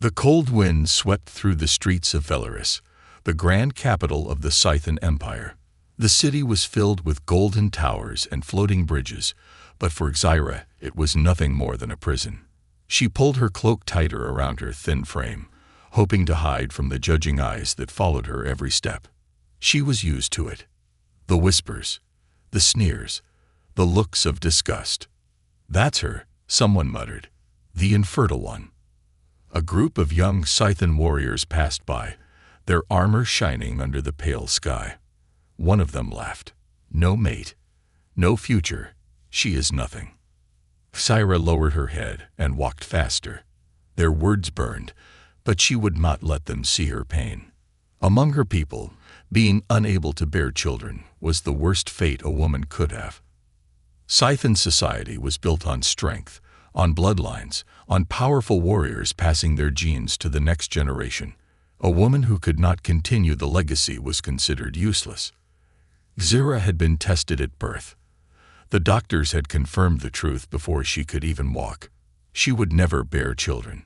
The cold wind swept through the streets of Velaris, the grand capital of the Scythian Empire. The city was filled with golden towers and floating bridges, but for Zyra it was nothing more than a prison. She pulled her cloak tighter around her thin frame, hoping to hide from the judging eyes that followed her every step. She was used to it. The whispers, the sneers, the looks of disgust. "That's her," someone muttered. "The infertile one." A group of young Scythian warriors passed by, their armor shining under the pale sky. One of them laughed. "No mate, no future. She is nothing." Zyra lowered her head and walked faster. Their words burned, but she would not let them see her pain. Among her people, being unable to bear children was the worst fate a woman could have. Scythian society was built on strength, on bloodlines, on powerful warriors passing their genes to the next generation. A woman who could not continue the legacy was considered useless. Zyra had been tested at birth. The doctors had confirmed the truth before she could even walk. She would never bear children.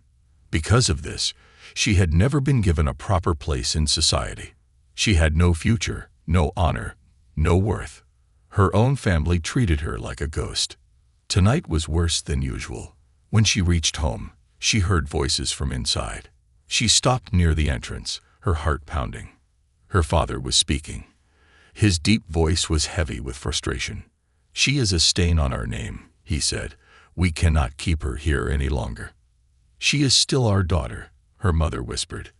Because of this, she had never been given a proper place in society. She had no future, no honor, no worth. Her own family treated her like a ghost. Tonight was worse than usual. When she reached home, she heard voices from inside. She stopped near the entrance, her heart pounding. Her father was speaking. His deep voice was heavy with frustration. "She is a stain on our name," he said. "We cannot keep her here any longer." "She is still our daughter," her mother whispered.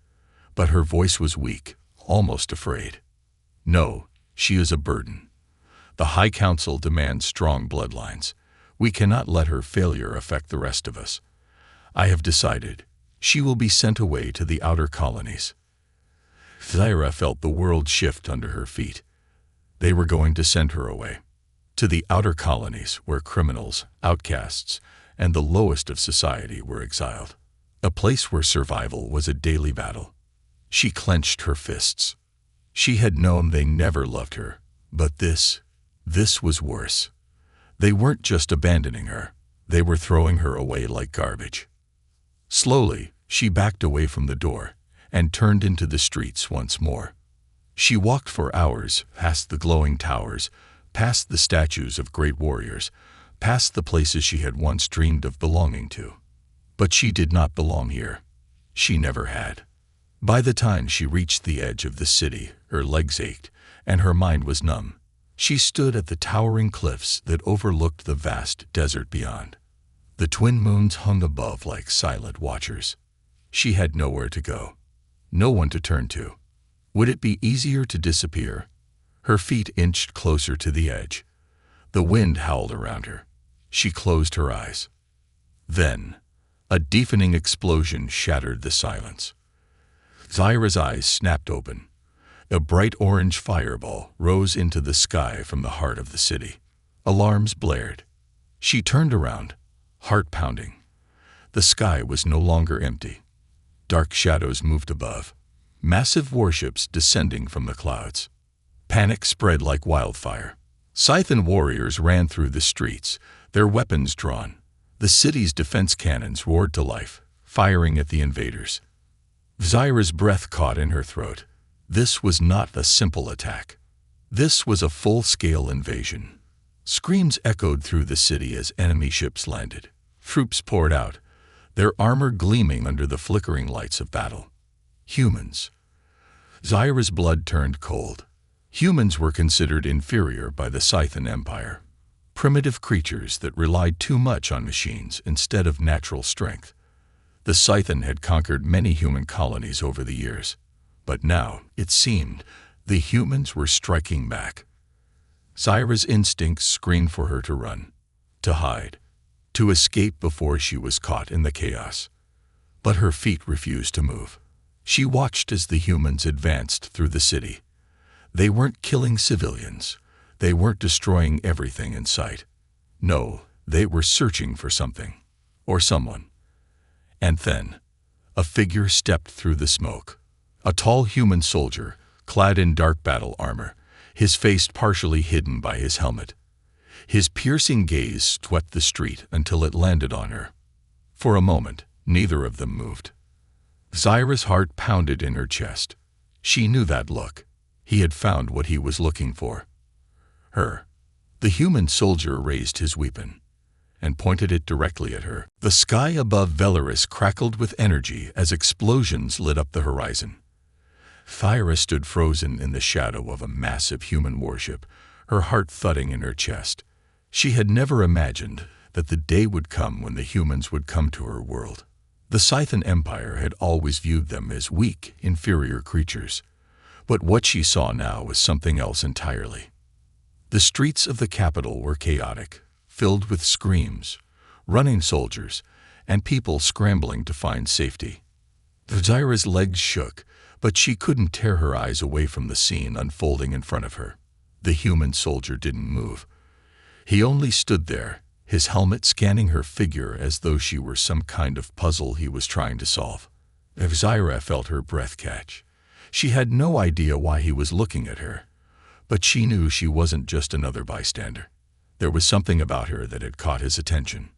But her voice was weak, almost afraid. "No, she is a burden. The High Council demands strong bloodlines. We cannot let her failure affect the rest of us. I have decided. She will be sent away to the outer colonies." Zyra felt the world shift under her feet. They were going to send her away. To the outer colonies where criminals, outcasts, and the lowest of society were exiled. A place where survival was a daily battle. She clenched her fists. She had known they never loved her, but this was worse. They weren't just abandoning her, they were throwing her away like garbage. Slowly, she backed away from the door and turned into the streets once more. She walked for hours past the glowing towers, past the statues of great warriors, past the places she had once dreamed of belonging to. But she did not belong here. She never had. By the time she reached the edge of the city, her legs ached, and her mind was numb. She stood at the towering cliffs that overlooked the vast desert beyond. The twin moons hung above like silent watchers. She had nowhere to go, no one to turn to. Would it be easier to disappear? Her feet inched closer to the edge. The wind howled around her. She closed her eyes. Then, a deafening explosion shattered the silence. Zyra's eyes snapped open. A bright orange fireball rose into the sky from the heart of the city. Alarms blared. She turned around, heart pounding. The sky was no longer empty. Dark shadows moved above, massive warships descending from the clouds. Panic spread like wildfire. Scythian warriors ran through the streets, their weapons drawn. The city's defense cannons roared to life, firing at the invaders. Zyra's breath caught in her throat. This was not a simple attack. This was a full-scale invasion. Screams echoed through the city as enemy ships landed. Troops poured out, their armor gleaming under the flickering lights of battle. Humans. Zyra's blood turned cold. Humans were considered inferior by the Scythian Empire. Primitive creatures that relied too much on machines instead of natural strength. The Scythian had conquered many human colonies over the years. But now, it seemed, the humans were striking back. Zyra's instincts screamed for her to run, to hide, to escape before she was caught in the chaos. But her feet refused to move. She watched as the humans advanced through the city. They weren't killing civilians. They weren't destroying everything in sight. No, they were searching for something, or someone. And then, a figure stepped through the smoke. A tall human soldier, clad in dark battle armor, his face partially hidden by his helmet. His piercing gaze swept the street until it landed on her. For a moment, neither of them moved. Zyra's heart pounded in her chest. She knew that look. He had found what he was looking for. Her. The human soldier raised his weapon and pointed it directly at her. The sky above Velaris crackled with energy as explosions lit up the horizon. Thyra stood frozen in the shadow of a massive human warship, her heart thudding in her chest. She had never imagined that the day would come when the humans would come to her world. The Scythian Empire had always viewed them as weak, inferior creatures. But what she saw now was something else entirely. The streets of the capital were chaotic, filled with screams, running soldiers, and people scrambling to find safety. Zyra's legs shook, but she couldn't tear her eyes away from the scene unfolding in front of her. The human soldier didn't move. He only stood there, his helmet scanning her figure as though she were some kind of puzzle he was trying to solve. Zyra felt her breath catch. She had no idea why he was looking at her, but she knew she wasn't just another bystander. There was something about her that had caught his attention.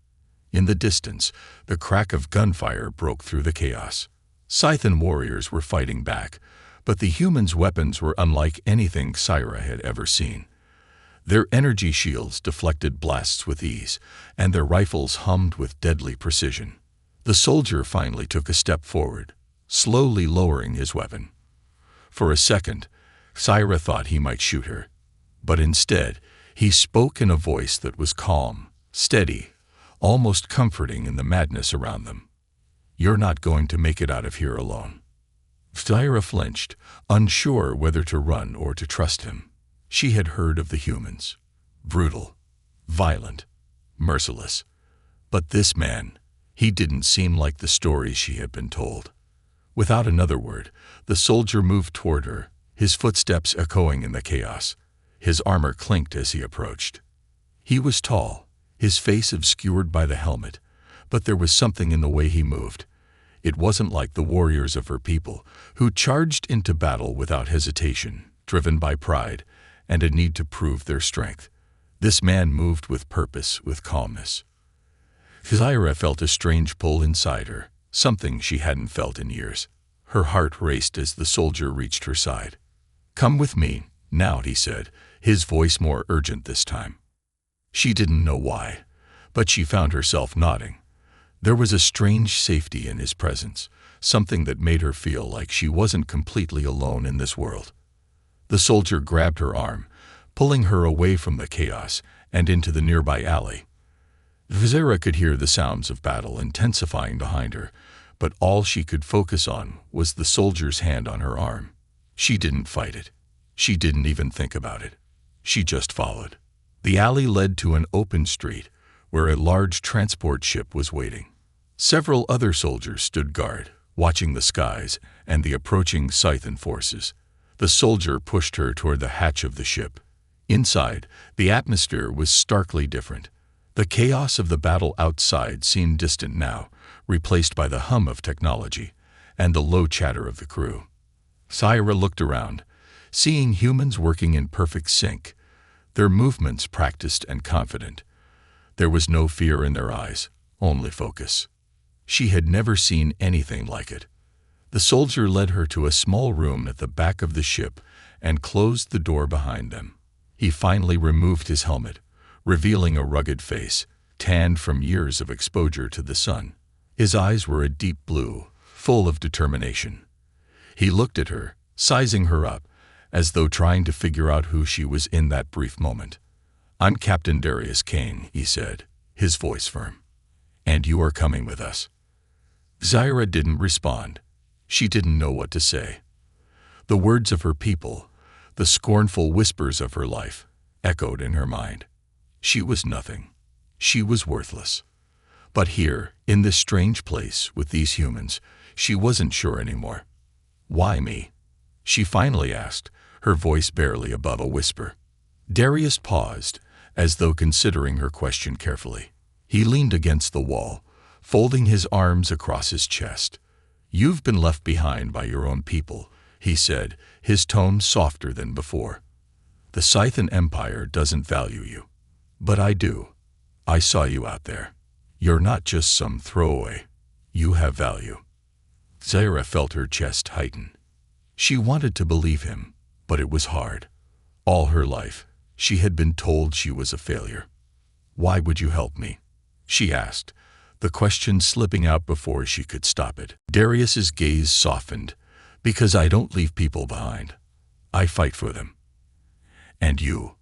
In the distance, the crack of gunfire broke through the chaos. Scythian warriors were fighting back, but the humans' weapons were unlike anything Zyra had ever seen. Their energy shields deflected blasts with ease, and their rifles hummed with deadly precision. The soldier finally took a step forward, slowly lowering his weapon. For a second, Zyra thought he might shoot her, but instead, he spoke in a voice that was calm, steady, almost comforting in the madness around them. "You're not going to make it out of here alone." Zyra flinched, unsure whether to run or to trust him. She had heard of the humans. Brutal, violent, merciless. But this man, he didn't seem like the stories she had been told. Without another word, the soldier moved toward her, his footsteps echoing in the chaos. His armor clinked as he approached. He was tall, his face obscured by the helmet, but there was something in the way he moved. It wasn't like the warriors of her people, who charged into battle without hesitation, driven by pride and a need to prove their strength. This man moved with purpose, with calmness. Zyra felt a strange pull inside her, something she hadn't felt in years. Her heart raced as the soldier reached her side. "Come with me, now," he said, his voice more urgent this time. She didn't know why, but she found herself nodding. There was a strange safety in his presence, something that made her feel like she wasn't completely alone in this world. The soldier grabbed her arm, pulling her away from the chaos and into the nearby alley. Zyra could hear the sounds of battle intensifying behind her, but all she could focus on was the soldier's hand on her arm. She didn't fight it. She didn't even think about it. She just followed. The alley led to an open street where a large transport ship was waiting. Several other soldiers stood guard, watching the skies and the approaching Scythian forces. The soldier pushed her toward the hatch of the ship. Inside, the atmosphere was starkly different. The chaos of the battle outside seemed distant now, replaced by the hum of technology and the low chatter of the crew. Zyra looked around, seeing humans working in perfect sync, their movements practiced and confident. There was no fear in their eyes, only focus. She had never seen anything like it. The soldier led her to a small room at the back of the ship and closed the door behind them. He finally removed his helmet, revealing a rugged face, tanned from years of exposure to the sun. His eyes were a deep blue, full of determination. He looked at her, sizing her up, as though trying to figure out who she was in that brief moment. "I'm Captain Darius Kane," he said, his voice firm. "And you are coming with us." Zyra didn't respond. She didn't know what to say. The words of her people, the scornful whispers of her life, echoed in her mind. She was nothing. She was worthless. But here, in this strange place with these humans, she wasn't sure anymore. "Why me?" she finally asked, her voice barely above a whisper. Darius paused, as though considering her question carefully. He leaned against the wall, folding his arms across his chest. "You've been left behind by your own people," he said, his tone softer than before. "The Scythian Empire doesn't value you. But I do. I saw you out there. You're not just some throwaway. You have value." Zaira felt her chest tighten. She wanted to believe him, but it was hard. All her life, she had been told she was a failure. "Why would you help me?" she asked, the question slipping out before she could stop it. Darius's gaze softened. "Because I don't leave people behind. I fight for them." "And you?"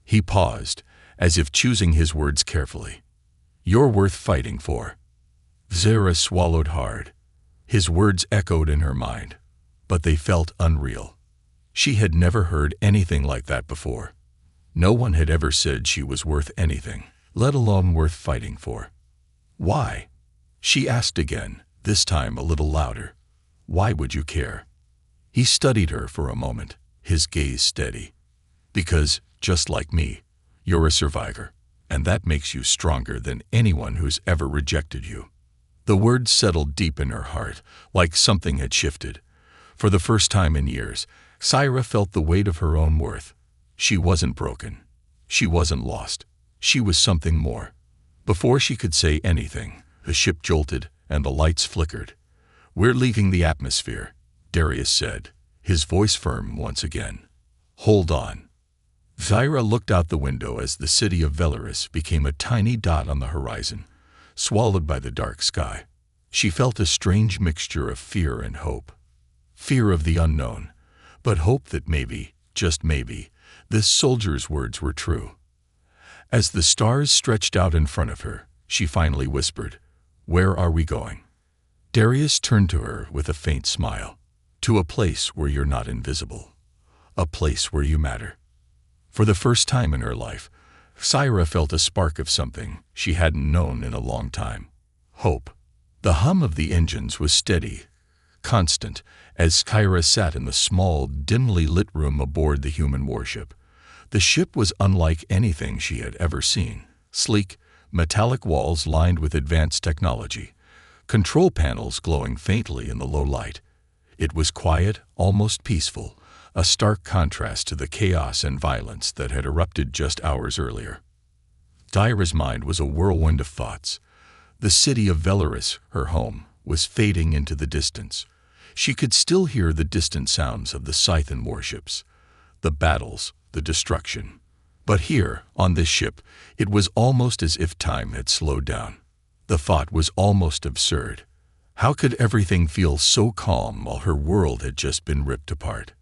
He paused, as if choosing his words carefully. "You're worth fighting for." Zaira swallowed hard. His words echoed in her mind, but they felt unreal. She had never heard anything like that before. No one had ever said she was worth anything, let alone worth fighting for. "Why?" she asked again, this time a little louder. "Why would you care?" He studied her for a moment, his gaze steady. "Because, just like me, you're a survivor, and that makes you stronger than anyone who's ever rejected you." The words settled deep in her heart, like something had shifted. For the first time in years, Zaira felt the weight of her own worth. She wasn't broken. She wasn't lost. She was something more. Before she could say anything, the ship jolted and the lights flickered. "We're leaving the atmosphere," Darius said, his voice firm once again. "Hold on." Zaira looked out the window as the city of Velaris became a tiny dot on the horizon, swallowed by the dark sky. She felt a strange mixture of fear and hope. Fear of the unknown, but hope that maybe, just maybe, this soldier's words were true. As the stars stretched out in front of her, she finally whispered, "Where are we going?" Darius turned to her with a faint smile. "To a place where you're not invisible. A place where you matter." For the first time in her life, Zaira felt a spark of something she hadn't known in a long time. Hope. The hum of the engines was steady, constant, as Kyra sat in the small, dimly lit room aboard the human warship. The ship was unlike anything she had ever seen. Sleek, metallic walls lined with advanced technology, control panels glowing faintly in the low light. It was quiet, almost peaceful, a stark contrast to the chaos and violence that had erupted just hours earlier. Zaira's mind was a whirlwind of thoughts. The city of Velaris, her home, was fading into the distance. She could still hear the distant sounds of the Scythian warships, the battles, the destruction. But here, on this ship, it was almost as if time had slowed down. The thought was almost absurd. How could everything feel so calm while her world had just been ripped apart?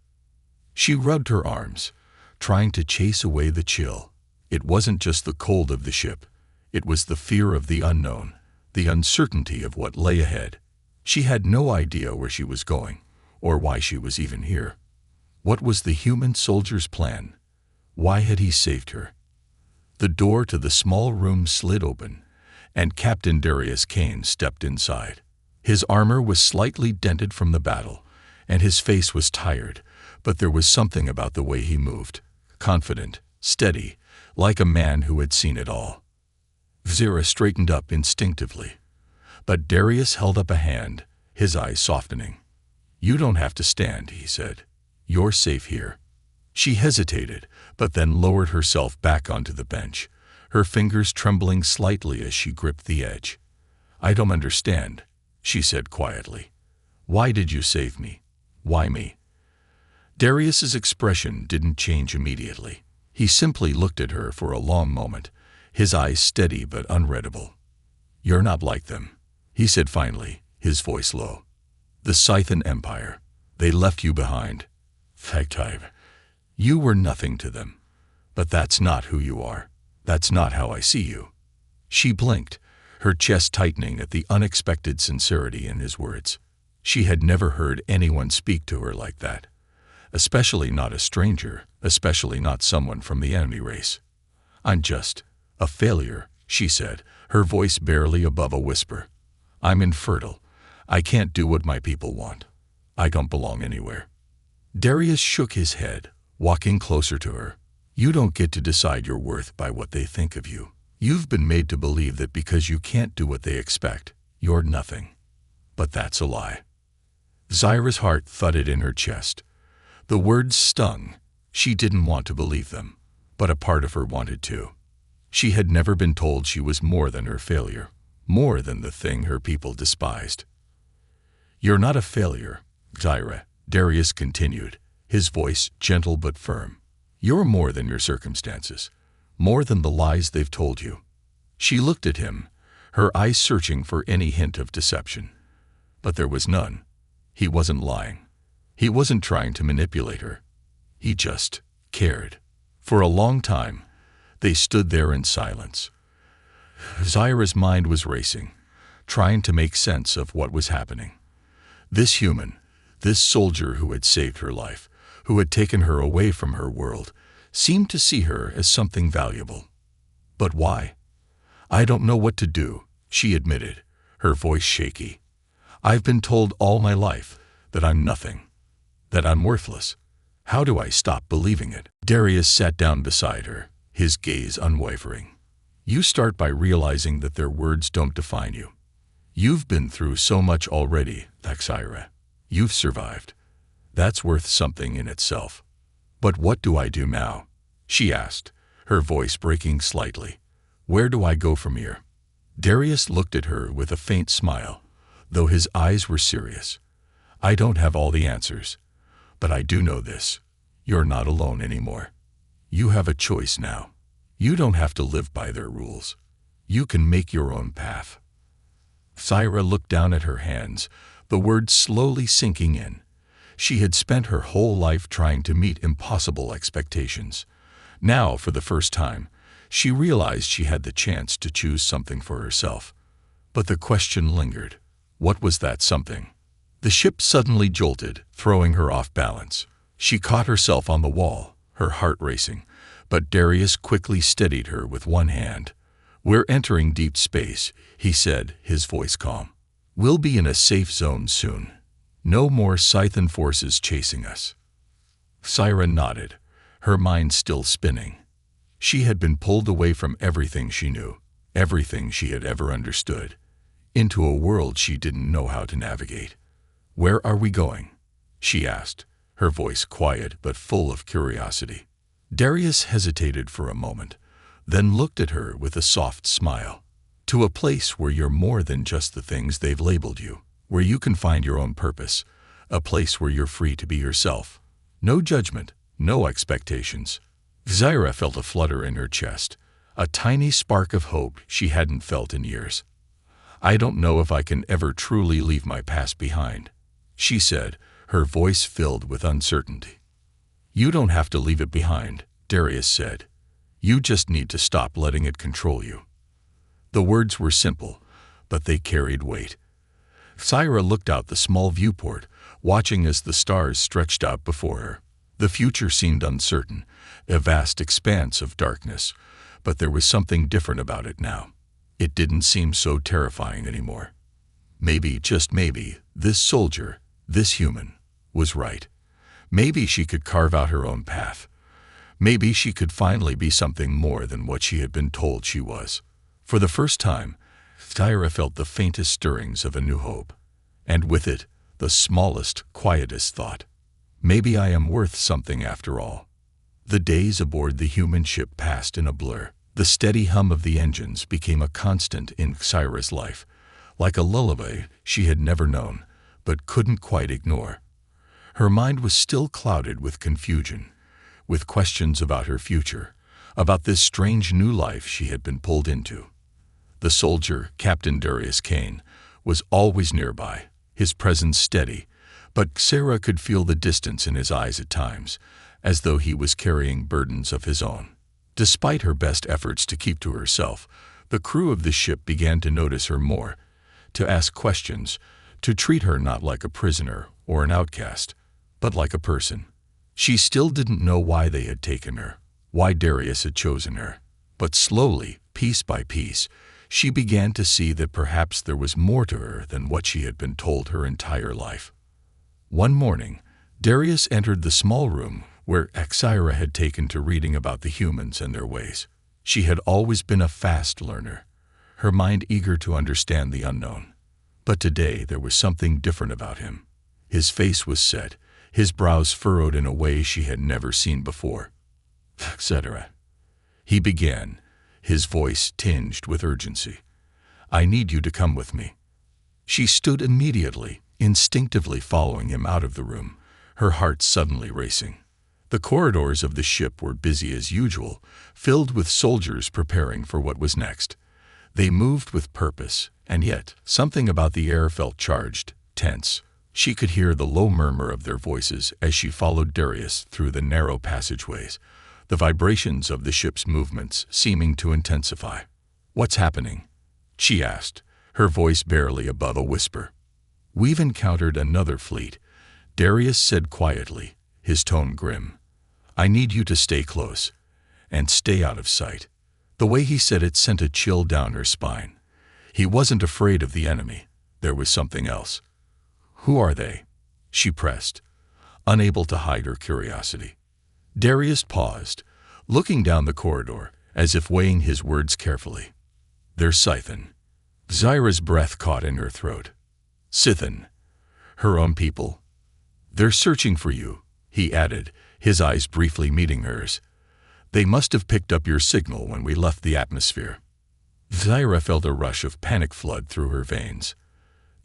She rubbed her arms, trying to chase away the chill. It wasn't just the cold of the ship. It was the fear of the unknown, the uncertainty of what lay ahead. She had no idea where she was going, or why she was even here. What was the human soldier's plan? Why had he saved her? The door to the small room slid open, and Captain Darius Kane stepped inside. His armor was slightly dented from the battle, and his face was tired, but there was something about the way he moved, confident, steady, like a man who had seen it all. Zaira straightened up instinctively, but Darius held up a hand, his eyes softening. "You don't have to stand," he said. "You're safe here." She hesitated, but then lowered herself back onto the bench, her fingers trembling slightly as she gripped the edge. "I don't understand," she said quietly. "Why did you save me? Why me?" Darius's expression didn't change immediately. He simply looked at her for a long moment, his eyes steady but unreadable. "You're not like them," he said finally, his voice low. "The Scythian Empire. They left you behind. Fagtype. You were nothing to them. But that's not who you are. That's not how I see you." She blinked, her chest tightening at the unexpected sincerity in his words. She had never heard anyone speak to her like that. Especially not a stranger, especially not someone from the enemy race. "I'm just a failure," she said, her voice barely above a whisper. "I'm infertile. I can't do what my people want. I don't belong anywhere." Darius shook his head, walking closer to her. "You don't get to decide your worth by what they think of you. You've been made to believe that because you can't do what they expect, you're nothing. But that's a lie." Zaira's heart thudded in her chest. The words stung. She didn't want to believe them, but a part of her wanted to. She had never been told she was more than her failure, more than the thing her people despised. You're not a failure, Zyra, Darius continued, his voice gentle but firm. You're more than your circumstances, more than the lies they've told you. She looked at him, her eyes searching for any hint of deception. But there was none. He wasn't lying. He wasn't trying to manipulate her. He just cared. For a long time, they stood there in silence. Zyra's mind was racing, trying to make sense of what was happening. This human, this soldier who had saved her life, who had taken her away from her world, seemed to see her as something valuable. But why? I don't know what to do, she admitted, her voice shaky. I've been told all my life that I'm nothing, that I'm worthless. How do I stop believing it? Darius sat down beside her, his gaze unwavering. You start by realizing that their words don't define you. You've been through so much already, Zyra. You've survived. That's worth something in itself. But what do I do now? She asked, her voice breaking slightly. Where do I go from here? Darius looked at her with a faint smile, though his eyes were serious. I don't have all the answers, but I do know this. You're not alone anymore. You have a choice now. You don't have to live by their rules. You can make your own path. Zyra looked down at her hands, the words slowly sinking in. She had spent her whole life trying to meet impossible expectations. Now, for the first time, she realized she had the chance to choose something for herself. But the question lingered. What was that something? The ship suddenly jolted, throwing her off balance. She caught herself on the wall, her heart racing, but Darius quickly steadied her with one hand. We're entering deep space, he said, his voice calm. We'll be in a safe zone soon. No more Scythian forces chasing us. Zyra nodded, her mind still spinning. She had been pulled away from everything she knew, everything she had ever understood, into a world she didn't know how to navigate. Where are we going? She asked, her voice quiet but full of curiosity. Darius hesitated for a moment, then looked at her with a soft smile. To a place where you're more than just the things they've labeled you, where you can find your own purpose, a place where you're free to be yourself. No judgment, no expectations. Zyra felt a flutter in her chest, a tiny spark of hope she hadn't felt in years. I don't know if I can ever truly leave my past behind, she said, her voice filled with uncertainty. You don't have to leave it behind, Darius said. You just need to stop letting it control you. The words were simple, but they carried weight. Zyra looked out the small viewport, watching as the stars stretched out before her. The future seemed uncertain, a vast expanse of darkness, but there was something different about it now. It didn't seem so terrifying anymore. Maybe, just maybe, this soldier, this human, was right. Maybe she could carve out her own path. Maybe she could finally be something more than what she had been told she was. For the first time, Zyra felt the faintest stirrings of a new hope, and with it, the smallest, quietest thought. Maybe I am worth something after all. The days aboard the human ship passed in a blur. The steady hum of the engines became a constant in Zyra's life, like a lullaby she had never known, but couldn't quite ignore. Her mind was still clouded with confusion, with questions about her future, about this strange new life she had been pulled into. The soldier, Captain Darius Kane, was always nearby, his presence steady, but Zyra could feel the distance in his eyes at times, as though he was carrying burdens of his own. Despite her best efforts to keep to herself, the crew of the ship began to notice her more, to ask questions, to treat her not like a prisoner or an outcast, but like a person. She still didn't know why they had taken her, why Darius had chosen her, but slowly, piece by piece, she began to see that perhaps there was more to her than what she had been told her entire life. One morning, Darius entered the small room where Zyra had taken to reading about the humans and their ways. She had always been a fast learner, her mind eager to understand the unknown. But today there was something different about him. His face was set, his brows furrowed in a way she had never seen before. Etc. He began, his voice tinged with urgency. I need you to come with me. She stood immediately, instinctively following him out of the room, her heart suddenly racing. The corridors of the ship were busy as usual, filled with soldiers preparing for what was next. They moved with purpose, and yet something about the air felt charged, tense. She could hear the low murmur of their voices as she followed Darius through the narrow passageways, the vibrations of the ship's movements seeming to intensify. "What's happening?" she asked, her voice barely above a whisper. "We've encountered another fleet," Darius said quietly, his tone grim. "I need you to stay close, and stay out of sight." The way he said it sent a chill down her spine. He wasn't afraid of the enemy. There was something else. "Who are they?" she pressed, unable to hide her curiosity. Darius paused, looking down the corridor, as if weighing his words carefully. "They're Scythan." Zyra's breath caught in her throat. "Scythan? Her own people?" "They're searching for you," he added, his eyes briefly meeting hers. "They must have picked up your signal when we left the atmosphere." Zyra felt a rush of panic flood through her veins.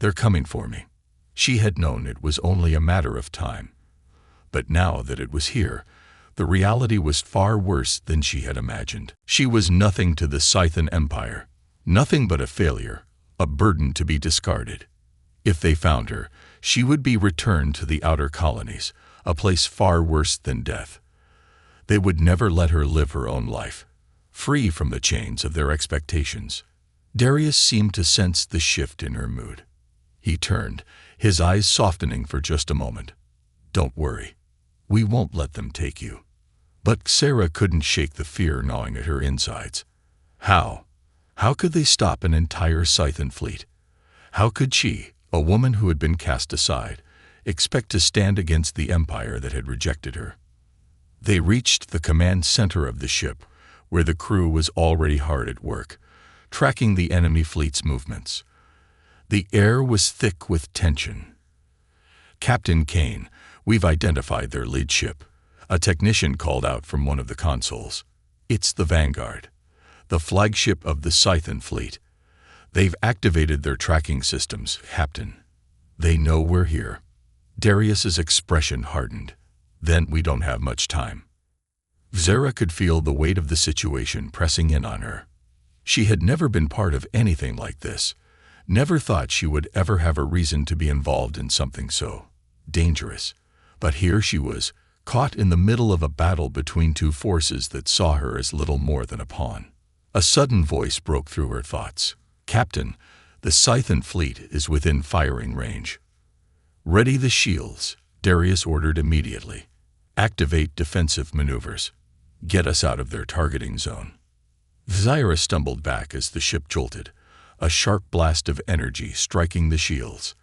"They're coming for me." She had known it was only a matter of time. But now that it was here, the reality was far worse than she had imagined. She was nothing to the Scythan Empire, nothing but a failure, a burden to be discarded. If they found her, she would be returned to the outer colonies, a place far worse than death. They would never let her live her own life, free from the chains of their expectations. Darius seemed to sense the shift in her mood. He turned, his eyes softening for just a moment. "Don't worry. We won't let them take you." But Sarah couldn't shake the fear gnawing at her insides. How? How could they stop an entire Scythan fleet? How could she, a woman who had been cast aside, expect to stand against the empire that had rejected her? They reached the command center of the ship, where the crew was already hard at work, tracking the enemy fleet's movements. The air was thick with tension. "Captain Kane, we've identified their lead ship," a technician called out from one of the consoles. "It's the Vanguard, the flagship of the Scythan fleet. They've activated their tracking systems, Captain. They know we're here." Darius's expression hardened. "Then we don't have much time." Zyra could feel the weight of the situation pressing in on her. She had never been part of anything like this, never thought she would ever have a reason to be involved in something so dangerous. But here she was, caught in the middle of a battle between two forces that saw her as little more than a pawn. A sudden voice broke through her thoughts. "Captain, the Scythan fleet is within firing range." "Ready the shields," Darius ordered immediately. "Activate defensive maneuvers. Get us out of their targeting zone." Zyra stumbled back as the ship jolted, a sharp blast of energy striking the shields.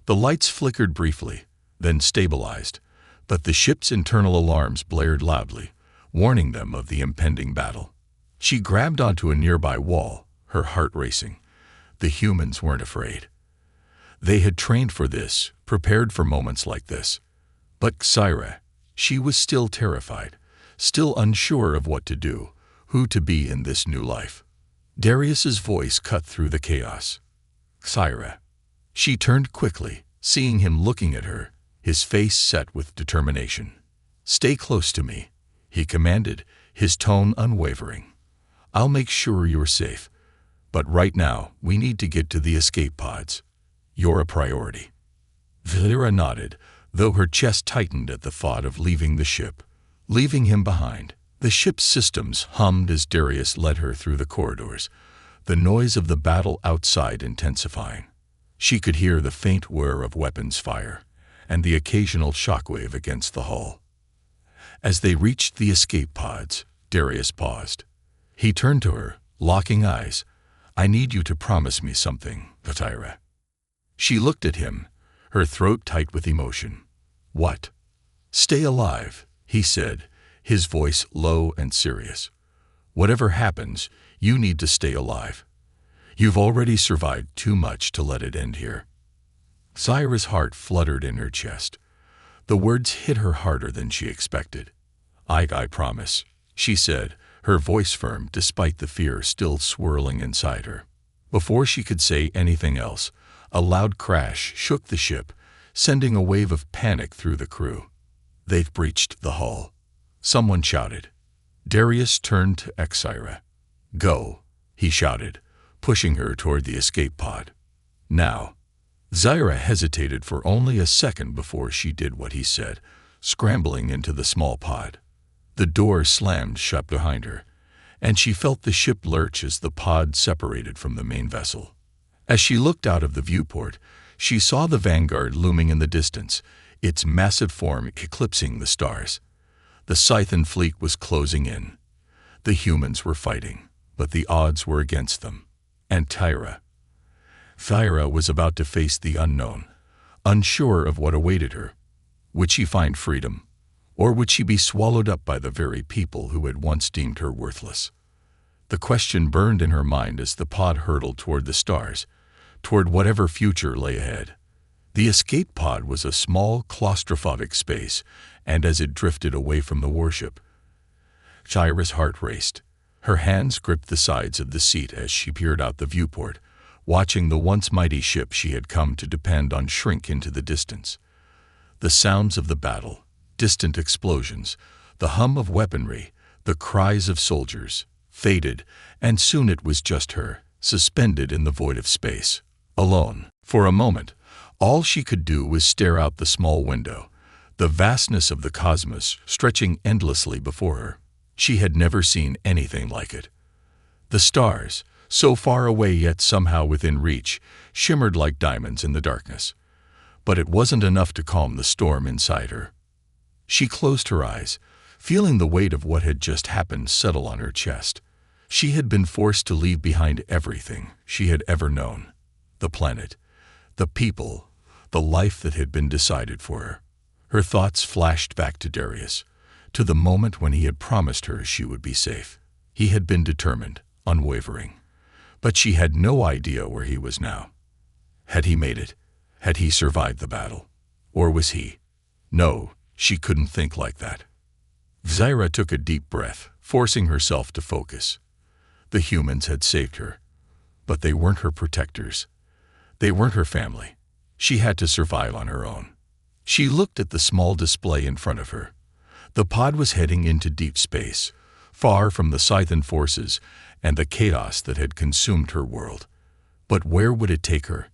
The lights flickered briefly, then stabilized, but the ship's internal alarms blared loudly, warning them of the impending battle. She grabbed onto a nearby wall, her heart racing. The humans weren't afraid. They had trained for this, prepared for moments like this. But Zyra, she was still terrified, still unsure of what to do, who to be in this new life. Darius's voice cut through the chaos. "Zyra." She turned quickly, seeing him looking at her, his face set with determination. "Stay close to me," he commanded, his tone unwavering. "I'll make sure you're safe. But right now, we need to get to the escape pods. You're a priority." Zyra nodded, though her chest tightened at the thought of leaving the ship, leaving him behind. The ship's systems hummed as Darius led her through the corridors, the noise of the battle outside intensifying. She could hear the faint whir of weapons fire, and the occasional shockwave against the hull. As they reached the escape pods, Darius paused. He turned to her, locking eyes. "I need you to promise me something, Zyra." She looked at him, her throat tight with emotion. "What?" "Stay alive," he said, his voice low and serious. "Whatever happens, you need to stay alive. You've already survived too much to let it end here." Zyra's heart fluttered in her chest. The words hit her harder than she expected. I promise," she said, her voice firm despite the fear still swirling inside her. Before she could say anything else, A loud crash shook the ship, sending a wave of panic through the crew. "They've breached the hull," someone shouted. Darius turned to Exira. "Go," he shouted, pushing her toward the escape pod. "Now." Zyra hesitated for only a second before she did what he said, scrambling into the small pod. The door slammed shut behind her, and she felt the ship lurch as the pod separated from the main vessel. As she looked out of the viewport, she saw the Vanguard looming in the distance, its massive form eclipsing the stars. The Scythian fleet was closing in. The humans were fighting, but the odds were against them. And Thyra was about to face the unknown, unsure of what awaited her. Would she find freedom, or would she be swallowed up by the very people who had once deemed her worthless? The question burned in her mind as the pod hurtled toward the stars, toward whatever future lay ahead. The escape pod was a small, claustrophobic space, and as it drifted away from the warship, Thyra's heart raced. Her hands gripped the sides of the seat as she peered out the viewport, watching the once mighty ship she had come to depend on shrink into the distance. The sounds of the battle, distant explosions, the hum of weaponry, the cries of soldiers, faded, and soon it was just her, suspended in the void of space, alone. For a moment, all she could do was stare out the small window, the vastness of the cosmos stretching endlessly before her. She had never seen anything like it. The stars, so far away yet somehow within reach, shimmered like diamonds in the darkness. But it wasn't enough to calm the storm inside her. She closed her eyes, feeling the weight of what had just happened settle on her chest. She had been forced to leave behind everything she had ever known. The planet, the people, the life that had been decided for her. Her thoughts flashed back to Darius, to the moment when he had promised her she would be safe. He had been determined, unwavering. But she had no idea where he was now. Had he made it? Had he survived the battle? Or was he? No, she couldn't think like that. Zyra took a deep breath, forcing herself to focus. The humans had saved her, but they weren't her protectors. They weren't her family. She had to survive on her own. She looked at the small display in front of her. The pod was heading into deep space, far from the Scythian forces and the chaos that had consumed her world. But where would it take her?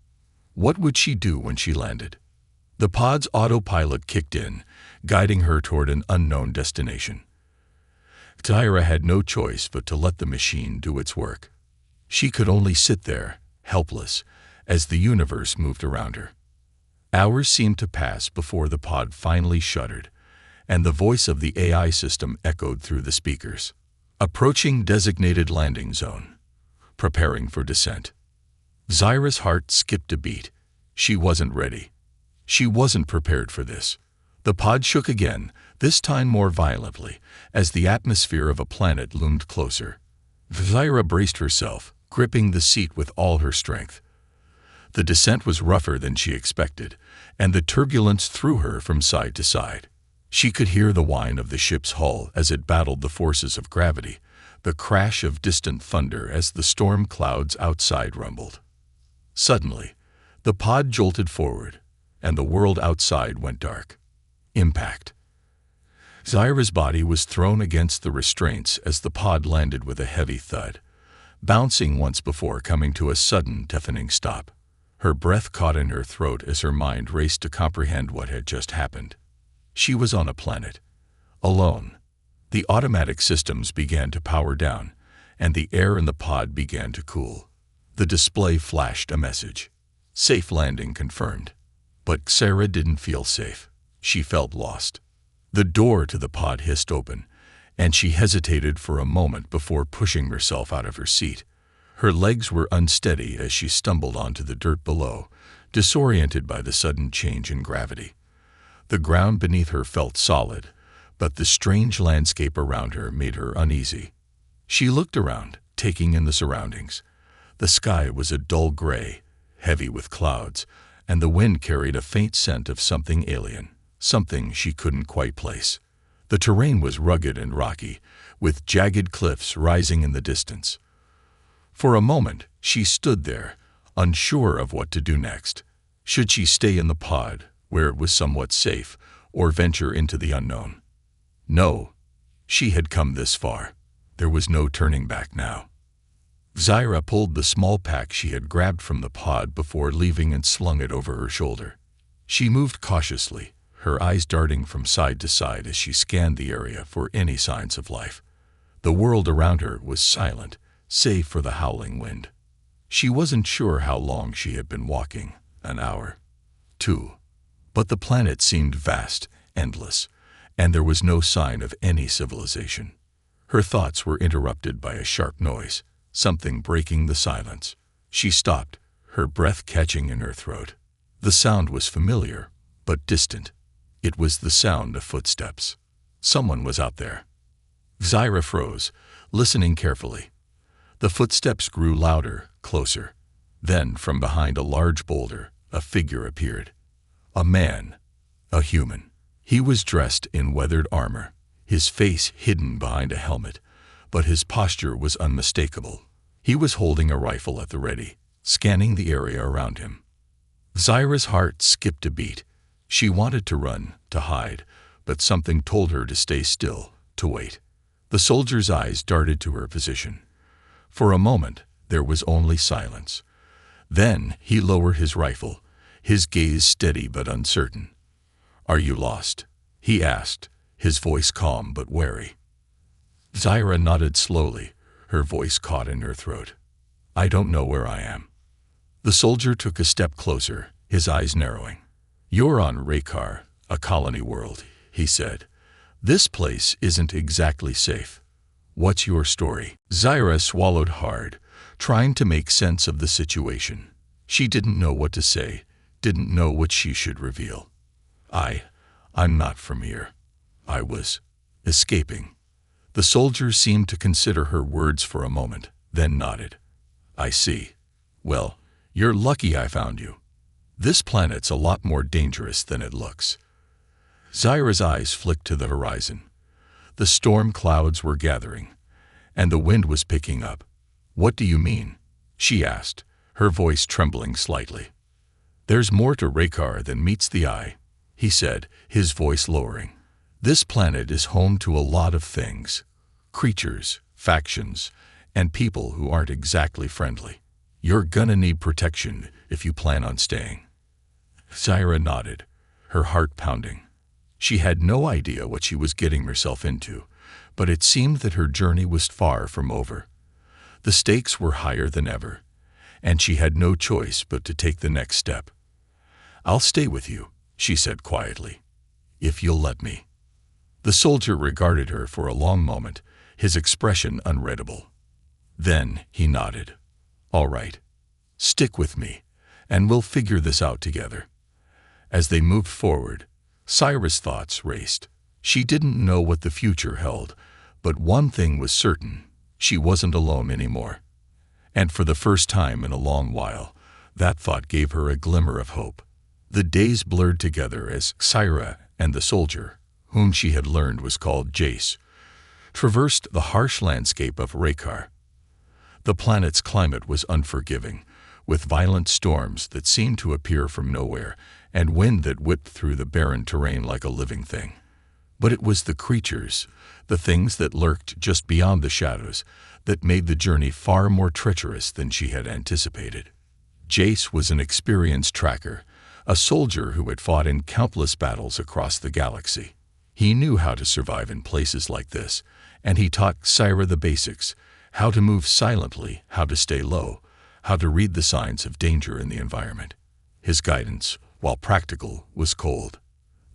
What would she do when she landed? The pod's autopilot kicked in, guiding her toward an unknown destination. Thyra had no choice but to let the machine do its work. She could only sit there, helpless, as the universe moved around her. Hours seemed to pass before the pod finally shuddered, and the voice of the AI system echoed through the speakers. Approaching designated landing zone. Preparing for descent. Zyra's heart skipped a beat. She wasn't ready. She wasn't prepared for this. The pod shook again, this time more violently, as the atmosphere of a planet loomed closer. Zyra braced herself, gripping the seat with all her strength. The descent was rougher than she expected, and the turbulence threw her from side to side. She could hear the whine of the ship's hull as it battled the forces of gravity, the crash of distant thunder as the storm clouds outside rumbled. Suddenly, the pod jolted forward, and the world outside went dark. Impact. Zyra's body was thrown against the restraints as the pod landed with a heavy thud, bouncing once before coming to a sudden, deafening stop. Her breath caught in her throat as her mind raced to comprehend what had just happened. She was on a planet, alone. The automatic systems began to power down, and the air in the pod began to cool. The display flashed a message. Safe landing confirmed. But Sarah didn't feel safe. She felt lost. The door to the pod hissed open, and she hesitated for a moment before pushing herself out of her seat. Her legs were unsteady as she stumbled onto the dirt below, disoriented by the sudden change in gravity. The ground beneath her felt solid, but the strange landscape around her made her uneasy. She looked around, taking in the surroundings. The sky was a dull gray, heavy with clouds, and the wind carried a faint scent of something alien, something she couldn't quite place. The terrain was rugged and rocky, with jagged cliffs rising in the distance. For a moment, she stood there, unsure of what to do next. Should she stay in the pod, where it was somewhat safe, or venture into the unknown? No. She had come this far. There was no turning back now. Zaira pulled the small pack she had grabbed from the pod before leaving and slung it over her shoulder. She moved cautiously, her eyes darting from side to side as she scanned the area for any signs of life. The world around her was silent, save for the howling wind. She wasn't sure how long she had been walking, an hour, 2. But the planet seemed vast, endless, and there was no sign of any civilization. Her thoughts were interrupted by a sharp noise, something breaking the silence. She stopped, her breath catching in her throat. The sound was familiar, but distant. It was the sound of footsteps. Someone was out there. Zaira froze, listening carefully. The footsteps grew louder, closer. Then, from behind a large boulder, a figure appeared. A man, a human. He was dressed in weathered armor, his face hidden behind a helmet, but his posture was unmistakable. He was holding a rifle at the ready, scanning the area around him. Zaira's heart skipped a beat. She wanted to run, to hide, but something told her to stay still, to wait. The soldier's eyes darted to her position. For a moment, there was only silence. Then he lowered his rifle, his gaze steady but uncertain. "Are you lost?" he asked, his voice calm but wary. Zaira nodded slowly, her voice caught in her throat. "I don't know where I am." The soldier took a step closer, his eyes narrowing. "You're on Raykar, a colony world," he said. "This place isn't exactly safe. What's your story?" Zaira swallowed hard, trying to make sense of the situation. She didn't know what to say, didn't know what she should reveal. I'm not from here. I was escaping." The soldier seemed to consider her words for a moment, then nodded. "I see. Well, you're lucky I found you. This planet's a lot more dangerous than it looks." Zaira's eyes flicked to the horizon. The storm clouds were gathering, and the wind was picking up. "What do you mean?" she asked, her voice trembling slightly. "There's more to Raykar than meets the eye," he said, his voice lowering. "This planet is home to a lot of things. Creatures, factions, and people who aren't exactly friendly. You're gonna need protection if you plan on staying." Zaira nodded, her heart pounding. She had no idea what she was getting herself into, but it seemed that her journey was far from over. The stakes were higher than ever, and she had no choice but to take the next step. "I'll stay with you," she said quietly, "if you'll let me." The soldier regarded her for a long moment, his expression unreadable. Then he nodded. "All right. Stick with me, and we'll figure this out together." As they moved forward, Zaira's thoughts raced. She didn't know what the future held, but one thing was certain: she wasn't alone anymore. And for the first time in a long while, that thought gave her a glimmer of hope. The days blurred together as Zaira and the soldier, whom she had learned was called Jace, traversed the harsh landscape of Raykar. The planet's climate was unforgiving, with violent storms that seemed to appear from nowhere and wind that whipped through the barren terrain like a living thing. But it was the creatures, the things that lurked just beyond the shadows, that made the journey far more treacherous than she had anticipated. Jace was an experienced tracker, a soldier who had fought in countless battles across the galaxy. He knew how to survive in places like this, and he taught Zaira the basics: how to move silently, how to stay low, how to read the signs of danger in the environment. His guidance, while practical, was cold.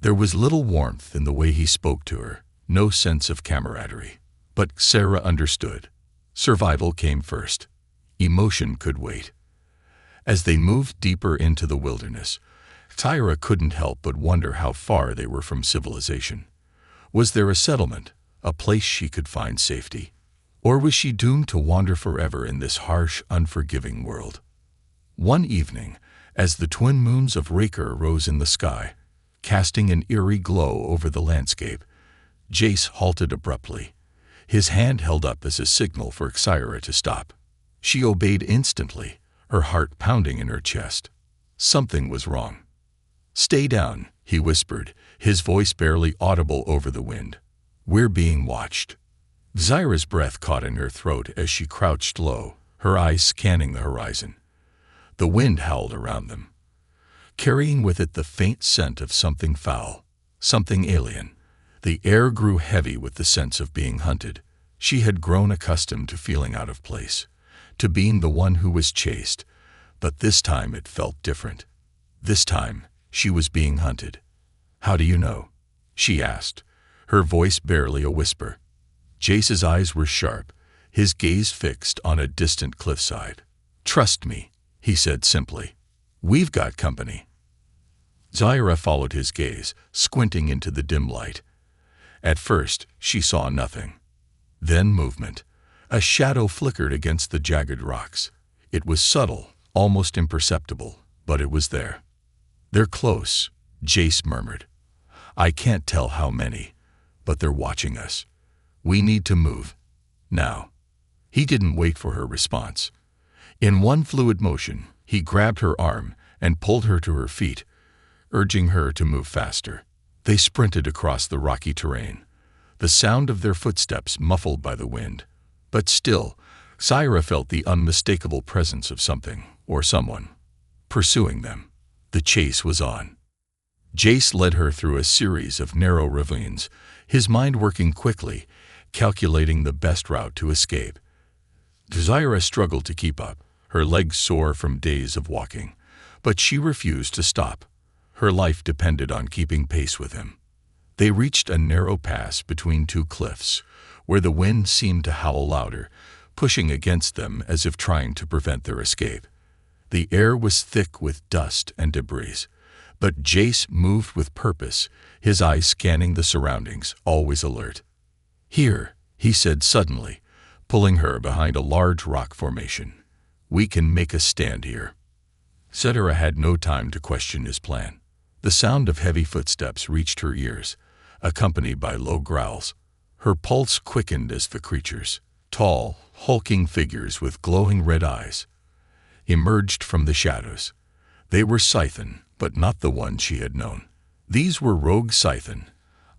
There was little warmth in the way he spoke to her, no sense of camaraderie. But Zaira understood. Survival came first. Emotion could wait. As they moved deeper into the wilderness, Zaira couldn't help but wonder how far they were from civilization. Was there a settlement, a place she could find safety? Or was she doomed to wander forever in this harsh, unforgiving world? One evening, as the twin moons of Raykar rose in the sky, casting an eerie glow over the landscape, Jace halted abruptly, his hand held up as a signal for Zaira to stop. She obeyed instantly, her heart pounding in her chest. Something was wrong. "Stay down," he whispered, his voice barely audible over the wind. "We're being watched." Zyra's breath caught in her throat as she crouched low, her eyes scanning the horizon. The wind howled around them, carrying with it the faint scent of something foul, something alien. The air grew heavy with the sense of being hunted. She had grown accustomed to feeling out of place, to being the one who was chased, but this time it felt different. This time, she was being hunted. "How do you know?" she asked, her voice barely a whisper. Jace's eyes were sharp, his gaze fixed on a distant cliffside. "Trust me," he said simply. "We've got company." Zyra followed his gaze, squinting into the dim light. At first, she saw nothing. Then movement. A shadow flickered against the jagged rocks. It was subtle, almost imperceptible, but it was there. "They're close," Jace murmured. "I can't tell how many, but they're watching us. We need to move. Now." He didn't wait for her response. In one fluid motion, he grabbed her arm and pulled her to her feet, urging her to move faster. They sprinted across the rocky terrain, the sound of their footsteps muffled by the wind. But still, Zyra felt the unmistakable presence of something, or someone, pursuing them. The chase was on. Jace led her through a series of narrow ravines, his mind working quickly, calculating the best route to escape. Zyra struggled to keep up, her legs sore from days of walking, but she refused to stop. Her life depended on keeping pace with him. They reached a narrow pass between two cliffs, where the wind seemed to howl louder, pushing against them as if trying to prevent their escape. The air was thick with dust and debris, but Jace moved with purpose, his eyes scanning the surroundings, always alert. "Here," he said suddenly, pulling her behind a large rock formation. "We can make a stand here." Zyra had no time to question his plan. The sound of heavy footsteps reached her ears, accompanied by low growls. Her pulse quickened as the creatures, tall, hulking figures with glowing red eyes, emerged from the shadows. They were Scythan, but not the ones she had known. These were rogue Scythan,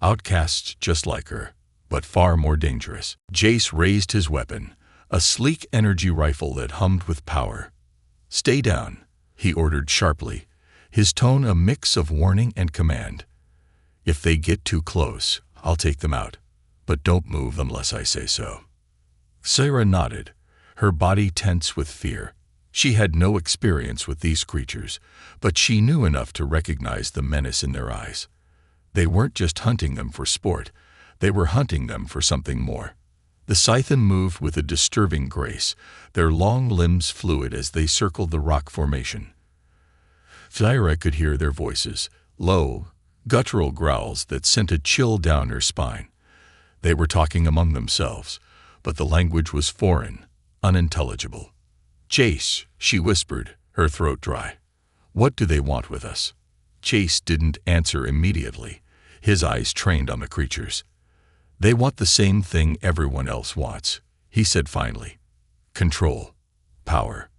outcasts just like her, but far more dangerous. Jace raised his weapon, a sleek energy rifle that hummed with power. "Stay down," he ordered sharply, his tone a mix of warning and command. "If they get too close, I'll take them out, but don't move unless I say so." Zyra nodded, her body tense with fear. She had no experience with these creatures, but she knew enough to recognize the menace in their eyes. They weren't just hunting them for sport, they were hunting them for something more. The Scythan moved with a disturbing grace, their long limbs fluid as they circled the rock formation. Zyra could hear their voices, low, guttural growls that sent a chill down her spine. They were talking among themselves, but the language was foreign, unintelligible. "Jace," she whispered, her throat dry. "What do they want with us?" Jace didn't answer immediately, his eyes trained on the creatures. "They want the same thing everyone else wants," he said finally. "Control. Power."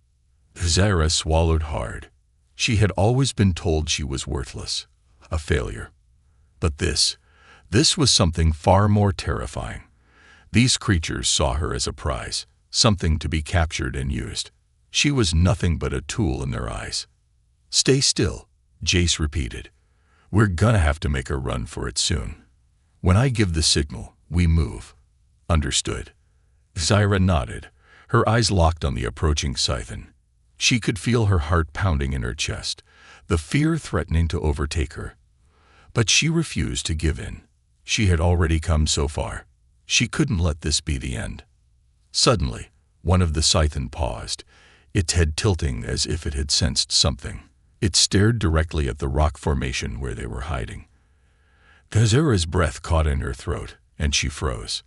Zyra swallowed hard. She had always been told she was worthless, a failure. But this was something far more terrifying. These creatures saw her as a prize, something to be captured and used. She was nothing but a tool in their eyes. "Stay still," Jace repeated. "We're gonna have to make a run for it soon. When I give the signal, we move." "Understood." Zyra nodded, her eyes locked on the approaching Scythan. She could feel her heart pounding in her chest, the fear threatening to overtake her. But she refused to give in. She had already come so far. She couldn't let this be the end. Suddenly, one of the Scythan paused, its head tilting as if it had sensed something. It stared directly at the rock formation where they were hiding. Zyra's breath caught in her throat, and she froze.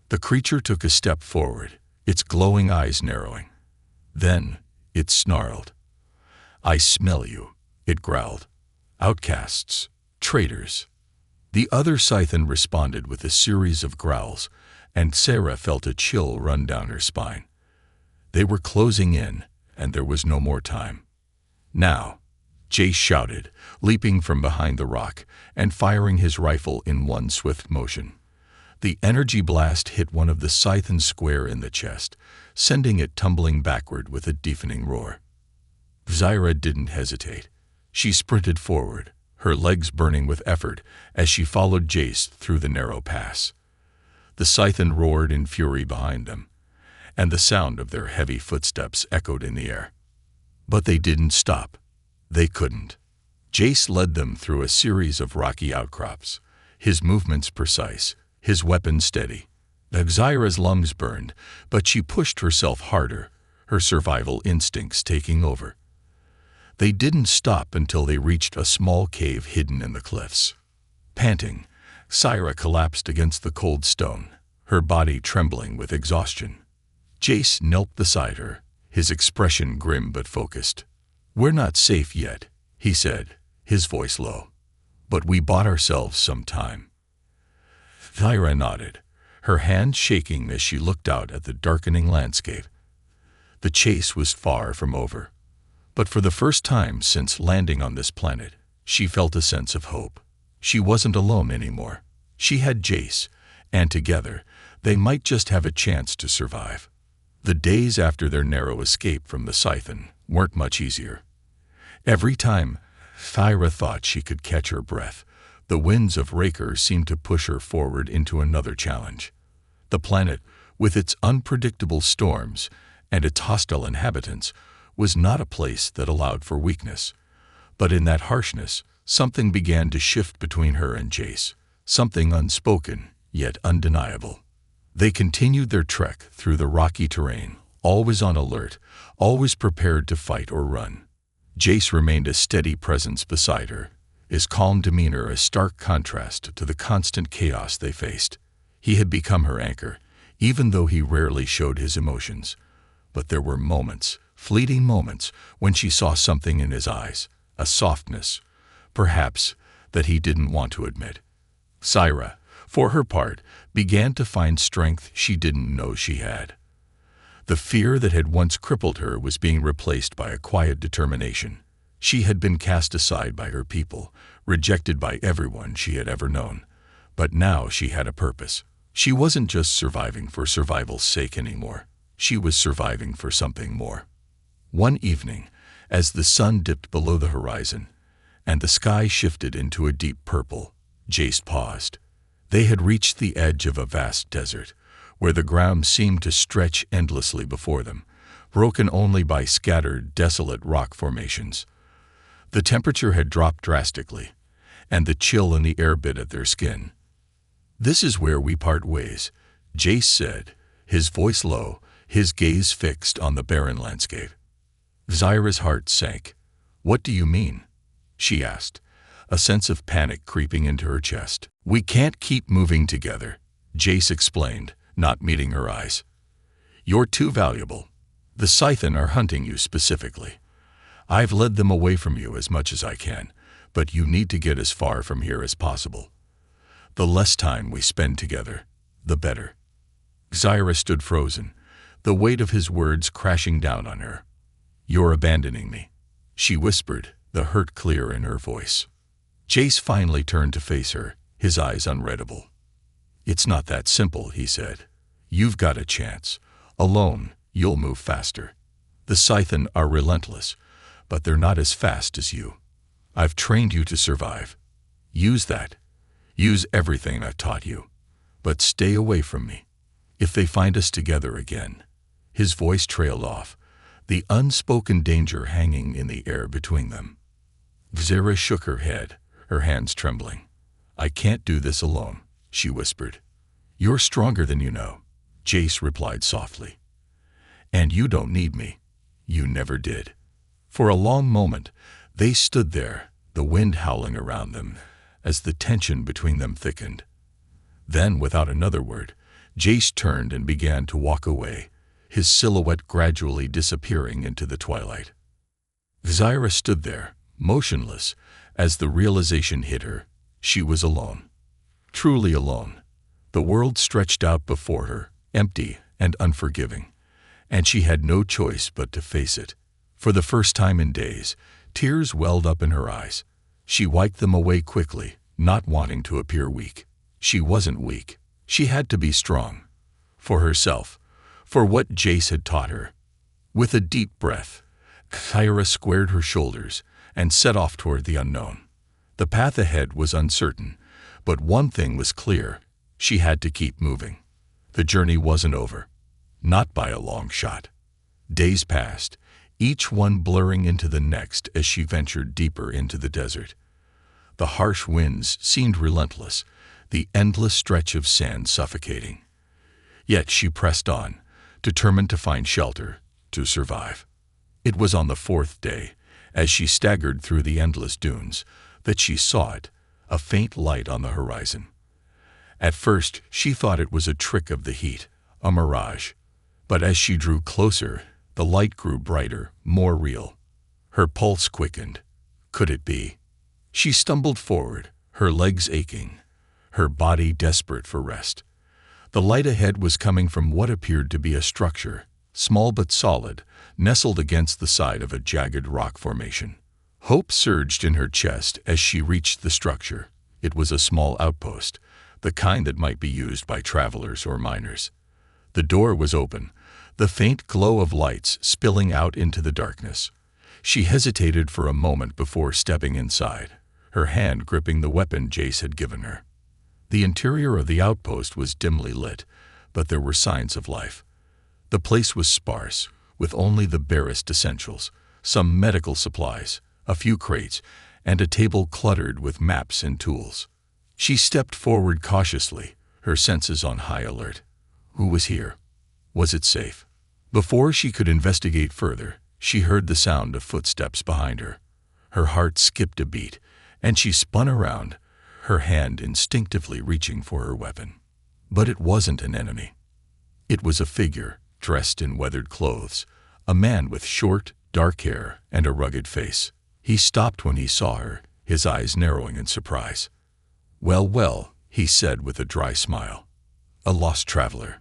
The creature took a step forward, its glowing eyes narrowing. Then it snarled. "I smell you," it growled. "Outcasts, traitors." The other Scythan responded with a series of growls, and Zyra felt a chill run down her spine. They were closing in, and there was no more time. "Now!" Jace shouted, leaping from behind the rock and firing his rifle in one swift motion. The energy blast hit one of the Scythens square in the chest, sending it tumbling backward with a deafening roar. Zyra didn't hesitate. She sprinted forward, her legs burning with effort as she followed Jace through the narrow pass. The Scythen roared in fury behind them, and the sound of their heavy footsteps echoed in the air. But they didn't stop. They couldn't. Jace led them through a series of rocky outcrops, his movements precise, his weapon steady. Zyra's lungs burned, but she pushed herself harder, her survival instincts taking over. They didn't stop until they reached a small cave hidden in the cliffs. Panting, Zyra collapsed against the cold stone, her body trembling with exhaustion. Jace knelt beside her, his expression grim but focused. "We're not safe yet," he said, his voice low. "But we bought ourselves some time." Zyra nodded, her hands shaking as she looked out at the darkening landscape. The chase was far from over. But for the first time since landing on this planet, she felt a sense of hope. She wasn't alone anymore. She had Jace, and together, they might just have a chance to survive. The days after their narrow escape from the Scythen weren't much easier. Every time Zyra thought she could catch her breath, the winds of Raker seemed to push her forward into another challenge. The planet, with its unpredictable storms and its hostile inhabitants, was not a place that allowed for weakness. But in that harshness, something began to shift between her and Jace, something unspoken, yet undeniable. They continued their trek through the rocky terrain, always on alert, always prepared to fight or run. Jace remained a steady presence beside her, his calm demeanor a stark contrast to the constant chaos they faced. He had become her anchor, even though he rarely showed his emotions. But there were moments, fleeting moments, when she saw something in his eyes, a softness, perhaps, that he didn't want to admit. Zyra, for her part, began to find strength she didn't know she had. The fear that had once crippled her was being replaced by a quiet determination. She had been cast aside by her people, rejected by everyone she had ever known. But now she had a purpose. She wasn't just surviving for survival's sake anymore. She was surviving for something more. One evening, as the sun dipped below the horizon, and the sky shifted into a deep purple, Jace paused. They had reached the edge of a vast desert, where the ground seemed to stretch endlessly before them, broken only by scattered, desolate rock formations. The temperature had dropped drastically, and the chill in the air bit at their skin. "This is where we part ways," Jace said, his voice low, his gaze fixed on the barren landscape. Zyra's heart sank. "What do you mean?" she asked, a sense of panic creeping into her chest. "We can't keep moving together," Jace explained, not meeting her eyes. "You're too valuable. The Scythen are hunting you specifically. I've led them away from you as much as I can, but you need to get as far from here as possible. The less time we spend together, the better." Zyra stood frozen, the weight of his words crashing down on her. "You're abandoning me," she whispered, the hurt clear in her voice. Jace finally turned to face her, his eyes unreadable. "It's not that simple," he said. "You've got a chance. Alone, you'll move faster. The Scythen are relentless, but they're not as fast as you. I've trained you to survive. Use that. Use everything I've taught you. But stay away from me. If they find us together again." His voice trailed off, the unspoken danger hanging in the air between them. Zyra shook her head, her hands trembling. "I can't do this alone," she whispered. "You're stronger than you know," Jace replied softly. "And you don't need me. You never did." For a long moment, they stood there, the wind howling around them, as the tension between them thickened. Then, without another word, Jace turned and began to walk away, his silhouette gradually disappearing into the twilight. Zyra stood there, motionless, as the realization hit her. She was alone. Truly alone. The world stretched out before her, empty and unforgiving, and she had no choice but to face it. For the first time in days, tears welled up in her eyes. She wiped them away quickly, not wanting to appear weak. She wasn't weak. She had to be strong. For herself. For what Jace had taught her. With a deep breath, Kyra squared her shoulders and set off toward the unknown. The path ahead was uncertain, but one thing was clear. She had to keep moving. The journey wasn't over. Not by a long shot. Days passed, each one blurring into the next as she ventured deeper into the desert. The harsh winds seemed relentless, the endless stretch of sand suffocating. Yet she pressed on, determined to find shelter, to survive. It was on the fourth day, as she staggered through the endless dunes, that she saw it, a faint light on the horizon. At first, she thought it was a trick of the heat, a mirage. But as she drew closer, the light grew brighter, more real. Her pulse quickened. Could it be? She stumbled forward, her legs aching, her body desperate for rest. The light ahead was coming from what appeared to be a structure, small but solid, nestled against the side of a jagged rock formation. Hope surged in her chest as she reached the structure. It was a small outpost, the kind that might be used by travelers or miners. The door was open, the faint glow of lights spilling out into the darkness. She hesitated for a moment before stepping inside, her hand gripping the weapon Jace had given her. The interior of the outpost was dimly lit, but there were signs of life. The place was sparse, with only the barest essentials, some medical supplies, a few crates, and a table cluttered with maps and tools. She stepped forward cautiously, her senses on high alert. Who was here? Was it safe? Before she could investigate further, she heard the sound of footsteps behind her. Her heart skipped a beat, and she spun around, her hand instinctively reaching for her weapon. But it wasn't an enemy. It was a figure, dressed in weathered clothes, a man with short, dark hair and a rugged face. He stopped when he saw her, his eyes narrowing in surprise. "Well, well," he said with a dry smile. "A lost traveler.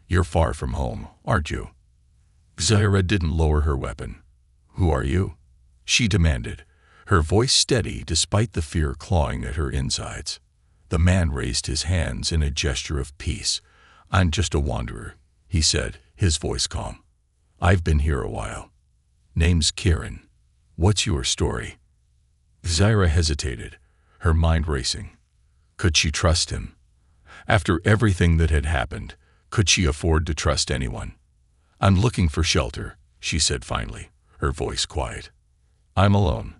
You're far from home, aren't you?" Zyra didn't lower her weapon. "Who are you?" she demanded, her voice steady despite the fear clawing at her insides. The man raised his hands in a gesture of peace. "I'm just a wanderer," he said, his voice calm. "I've been here a while. Name's Kieran. What's your story?" Zyra hesitated, her mind racing. Could she trust him? After everything that had happened, could she afford to trust anyone? "I'm looking for shelter," she said finally, her voice quiet. "I'm alone."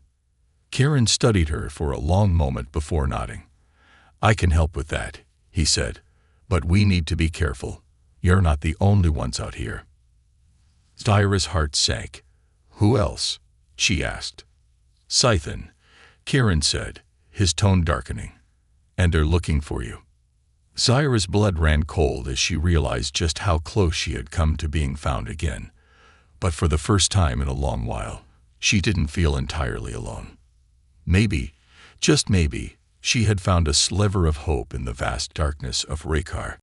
Kieran studied her for a long moment before nodding. "I can help with that," he said, "but we need to be careful. You're not the only ones out here." Zyra's heart sank. "Who else?" she asked. "Scythen," Kieran said, his tone darkening. "And they're looking for you." Zyra's blood ran cold as she realized just how close she had come to being found again. But for the first time in a long while, she didn't feel entirely alone. Maybe, just maybe, she had found a sliver of hope in the vast darkness of Raykar.